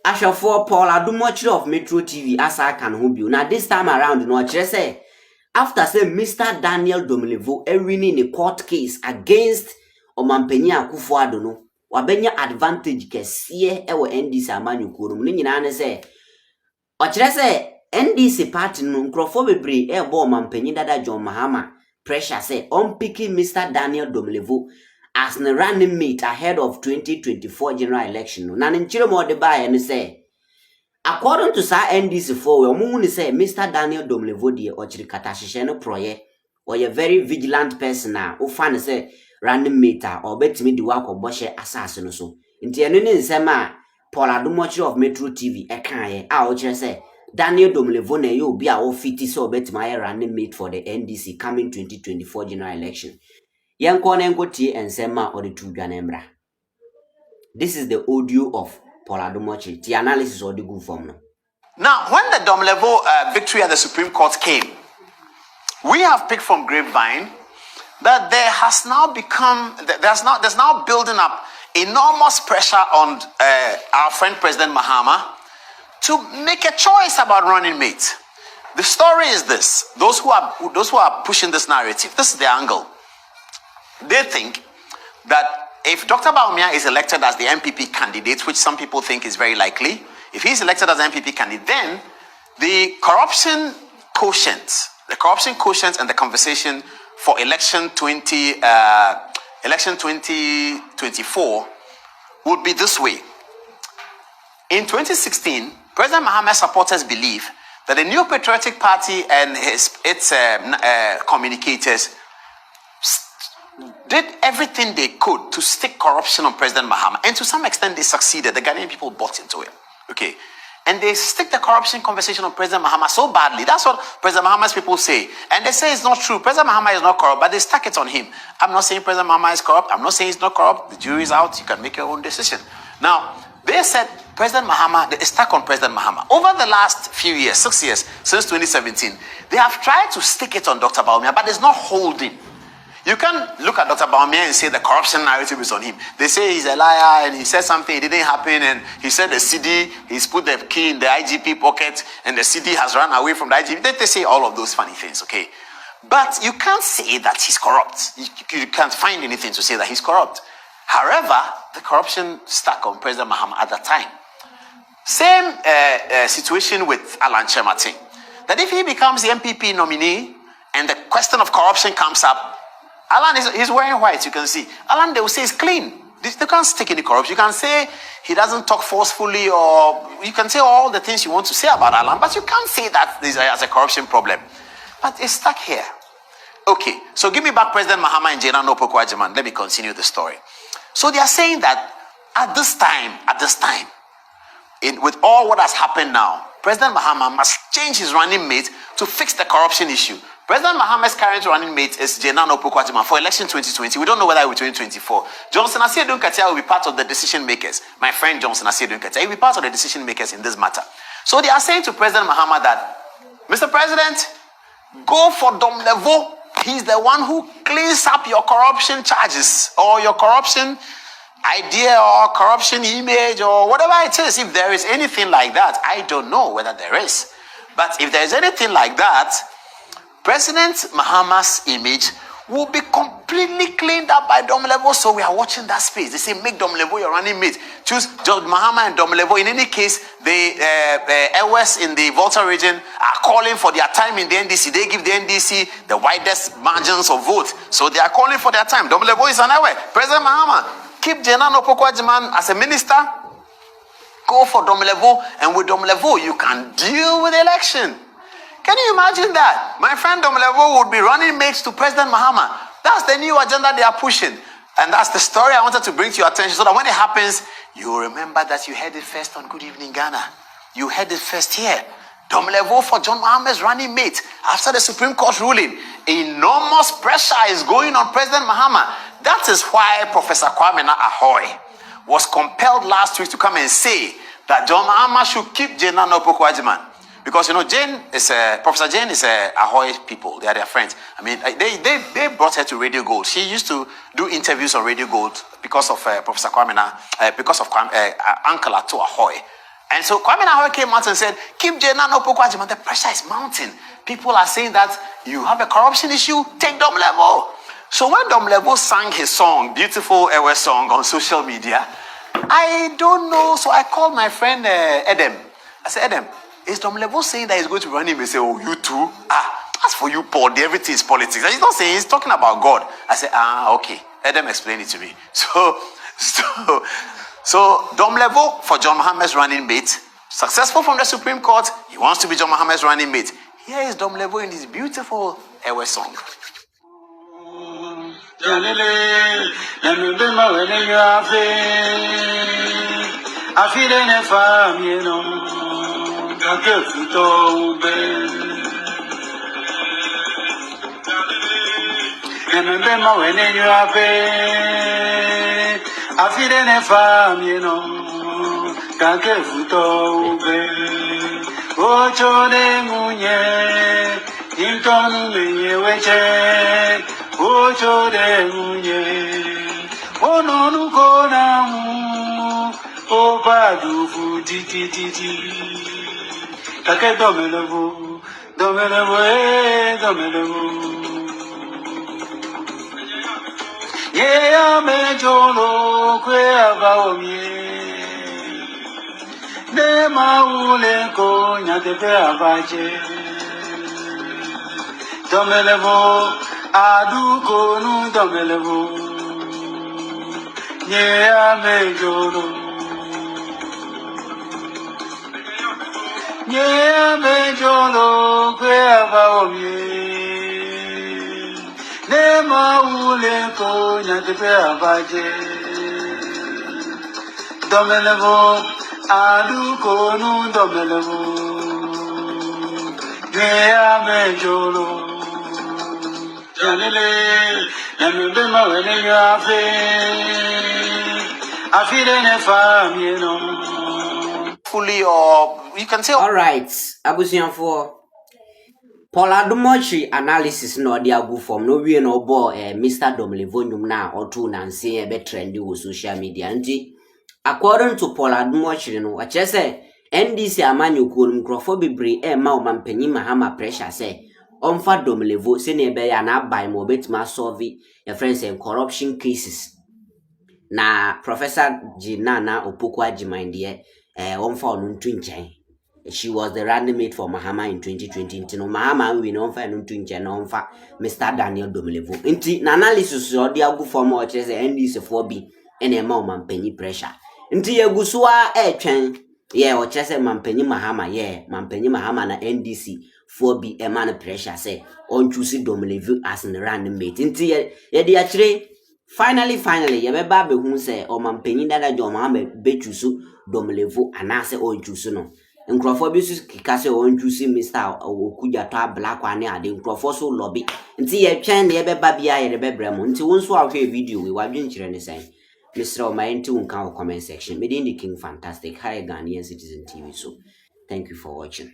Ashafo Paul Adom Otchere of Metro TV as I can hold you. Now this time around, no Otchere say after say Mr. Daniel Domelevo winning a court case against Omampeni Akufo-Addo no, wabenya advantage kesiye ewo NDC amanyu kurum. Ni nyina ne say Otchere say NDC party no nkrofo bebre ebo Omampeni dada John Mahama pressure say on picking Mr. Daniel Domelevo as the running mate ahead of 2024 general election. Na nchire mo de bae ne say according to Sir NDC for we say Mr. Daniel Domelevo de Otchere katahihye no proye or a very vigilant person na o fa ne say running mate or betimi di wakobbo hye asase no so. Nti eno ne nsem a Paul Adom Otchere of Metro TV e kan ye a Otchere say Daniel Domelevo na ye obi a o fiti so betimi aye running mate for the NDC coming 2024 general election. This is the audio of Paul Adom Otchere. The analysis or the good form. Now, when the Domelevo victory at the Supreme Court came, we have picked from grapevine that there has now become, there's now building up enormous pressure on our friend President Mahama to make a choice about running mate. The story is this: those who are pushing this narrative, this is the angle. They think that if Dr. Bawumia is elected as the MPP candidate, which some people think is very likely, if he's elected as the MPP candidate, then the corruption quotient and the conversation for election 2024 would be this way. In 2016, President Mahama's supporters believe that the New Patriotic Party and its communicators did everything they could to stick corruption on President Mahama, and to some extent they succeeded. The Ghanaian people bought into it. Okay, and they stick the corruption conversation on President Mahama so badly. That's what President Mahama's people say, and they say it's not true. President Mahama is not corrupt, but they stuck it on him. I'm not saying President Mahama is corrupt. I'm not saying he's not corrupt. The jury is out. You can make your own decision. Now, they said President Mahama, they stuck on President Mahama. Over the last few years, 6 years, since 2017, they have tried to stick it on Dr. Bawumia, but it's not holding. You can't look at Dr. Bawumia and say the corruption narrative is on him. They say he's a liar and he said something, it didn't happen, and he said the CD, he's put the key in the IGP pocket and the CD has run away from the IGP. They say all of those funny things, okay? But you can't say that he's corrupt. You can't find anything to say that he's corrupt. However, the corruption stuck on President Mahama at that time. Same situation with Alan Chematin. That if he becomes the MPP nominee and the question of corruption comes up, Alan is wearing white, you can see. Alan, they will say, is clean. They can't stick any corruption. You can say he doesn't talk forcefully, or you can say all the things you want to say about Alan, but you can't say that this has a corruption problem. But it's stuck here. Okay, so give me back President Mahama and Jena Nopokwajiman. Let me continue the story. So they are saying that at this time, with all what has happened now, President Mahama must change his running mate to fix the corruption issue. President Mahama's current running mate is Jena Nopokwajiman for election 2020. We don't know whether it will be 2024. Johnson Asiedu Nkatia will be part of the decision makers. My friend Johnson Asiedu Nkatia will be part of the decision makers in this matter. So they are saying to President Mahama that, Mr. President, go for Domelevo. He's the one who cleans up your corruption charges or your corruption idea or corruption image or whatever it is. If there is anything like that, I don't know whether there is. But if there is anything like that, President Mahama's image will be completely cleaned up by Domelevo. So we are watching that space. They say, make Domelevo your running mate. Choose John Mahama and Domelevo. In any case, the airways in the Volta region are calling for their time in the NDC. They give the NDC the widest margins of vote. So they are calling for their time. Domelevo is an airway. President Mahama, keep Jena Nopokwajiman as a minister. Go for Domelevo. And with Domelevo, you can deal with the election. Can you imagine that? My friend Domelevo would be running mates to President Mahama. That's the new agenda they are pushing. And that's the story I wanted to bring to your attention so that when it happens, you will remember that you heard it first on Good Evening Ghana. You heard it first here. Domelevo for John Mahama's running mate. After the Supreme Court ruling, enormous pressure is going on President Mahama. That is why Professor Kwame Ahoy was compelled last week to come and say that John Mahama should keep Jena Nopokwajiman. Because, you know, Professor Jane is Ahoy people. They are their friends. I mean, they brought her to Radio Gold. She used to do interviews on Radio Gold because of Professor Kwame, because of Uncle Ato Ahoy. And so Kwame Nkrumah came out and said, keep Jena no Poko Agyeman. The pressure is mounting. People are saying that you have a corruption issue, take Domelevo. So when Domelevo sang his song, beautiful Ewe song on social media, I don't know. So I called my friend Adom. I said, Adom, is Domelevo saying that he's going to run him? He said, oh, you too? As for you, Paul, everything is politics. And he's not saying, he's talking about God. I said, okay. Adom explained it to me. So Domelevo for John Mahama's running mate, successful from the Supreme Court, he wants to be John Mahama's running mate. Here is Domelevo in his beautiful Ewe song. Afidene fam, kake futo ube. Ocho de munye, intonu menye weche. Ocho de munye, ononu kona mu. Opa dufu titi. Kake Domelevo, Domelevo. Yeah, me jolo kwe abaomie. Ne maule ko nyatepe abaje. Domelevo, adu konu Domelevo. Yeah, me jolo. Yeah, me jolo kwe abaomie. Ne maule ko nyatepe abaje. Domelevo, adu konu Domelevo. Nea me jolo. Janele, nembe mawene yafe. Afide ne fam, Fully, or you can say, all right, abusianfo. Paul Adom Otchere analysis no dey agu form no wie no bo Mr. Domelevo nyum na otu na nse e be trendy wo social media nti according to Paul Adom Otchere no ache say NDC amanyokuo nkrofo bebre e ma omampanyi Mahama pressure say omfa Domelevo se ne be ya na abai mo betima solve your friends and corruption cases na Professor Jinana Opoko Agyeman de omfa onu ntu nchen. She was the running mate for Mahama in 2020. Ntino Mahama we no fa no tunche no fa Mr. Daniel Domelevo. Nti na analysis o de agu form o chese NDC for bi ene ma o mampanyi pressure. Nti yeguso a etwen ye o chese mampanyi Mahama mampanyi Mahama na NDC for bi e man pressure say on choose Domelevo as the running mate. Nti ye de akire finally ye be ba be hu say o mampanyi dada John Mahama be choose Domelevo anase o choose no. Nkrofo bi su kika se on juicy Mr. Okuja to black one ade nkrofo so lobby nti ye twen ne be ba bia ye be brem nti won so ahwe video we wadwen kire ne sen Mr. O my nti won kan comment section me dey the King Fantastic high Ghanaian Citizen TV so thank you for watching.